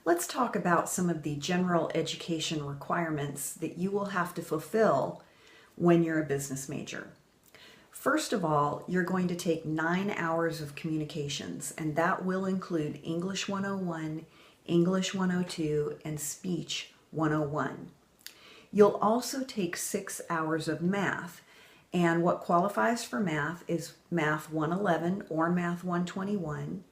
Let's talk about some of the general education requirements that you will have to fulfill when you're a business major. First of all, you're going to take 9 hours of communications, and that will include English 101, English 102, and Speech 101. You'll also take 6 hours of math, and what qualifies for math is Math 111 or Math 121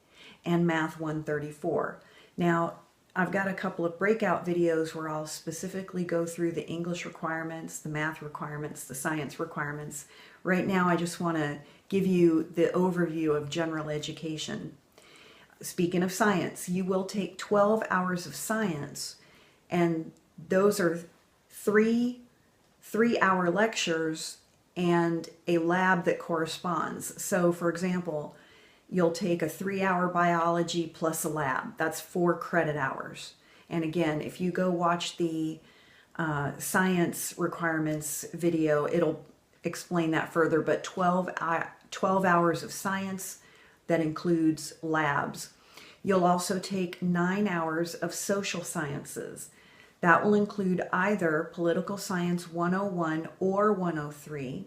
and Math 134. Now, I've got a couple of breakout videos where I'll specifically go through the English requirements, the math requirements, the science requirements. Right now, I just want to give you the overview of general education. Speaking of science, you will take 12 hours of science, and those are three-hour lectures and a lab that corresponds. So, for example, you'll take a 3-hour biology plus a lab. That's 4 credit hours. And again, if you go watch the science requirements video, it'll explain that further. But 12 hours of science, that includes labs. You'll also take 9 hours of social sciences. That will include either Political Science 101 or 103,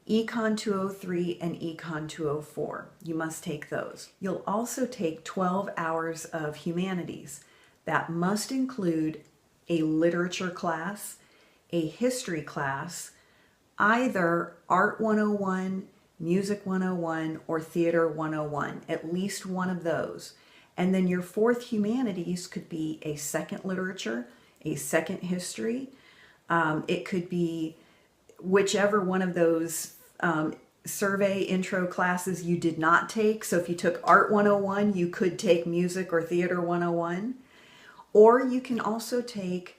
Econ 203 and Econ 204. You must take those. You'll also take 12 hours of humanities. That must include a literature class, a history class, either Art 101, Music 101, or Theater 101, at least one of those. And then your fourth humanities could be a second literature, a second history. It could be whichever one of those survey intro classes you did not take. So if you took Art 101, you could take Music or Theater 101. Or you can also take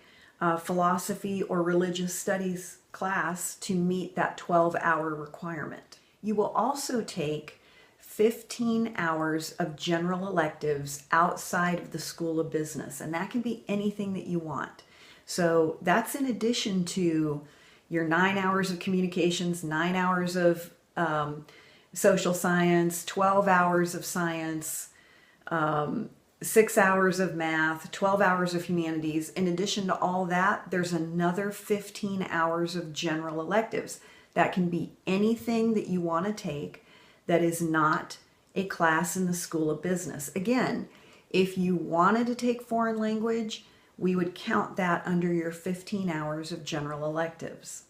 philosophy or religious studies class to meet that 12-hour requirement. You will also take 15 hours of general electives outside of the School of Business, and that can be anything that you want. So that's in addition to your 9 hours of communications, 9 hours of social science, 12 hours of science, 6 hours of math, 12 hours of humanities. In addition to all that, there's another 15 hours of general electives. That can be anything that you want to take that is not a class in the School of Business. Again, if you wanted to take foreign language, we would count that under your 15 hours of general electives.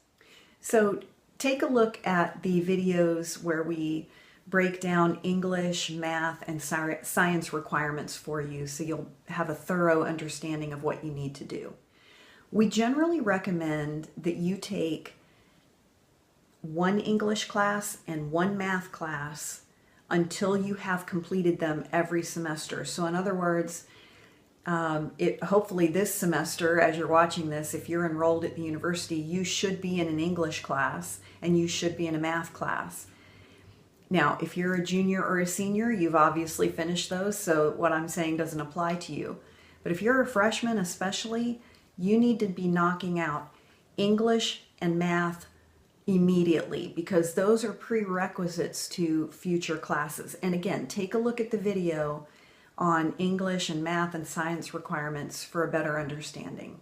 So take a look at the videos where we break down English, math, and science requirements for you so you'll have a thorough understanding of what you need to do. We generally recommend that you take 1 English class and 1 math class until you have completed them every semester. So in other words, hopefully this semester, as you're watching this, if you're enrolled at the university, you should be in an English class and you should be in a math class. Now, if you're a junior or a senior, you've obviously finished those, so what I'm saying doesn't apply to you. But if you're a freshman especially, you need to be knocking out English and math immediately, because those are prerequisites to future classes. And again, take a look at the video on English and math and science requirements for a better understanding.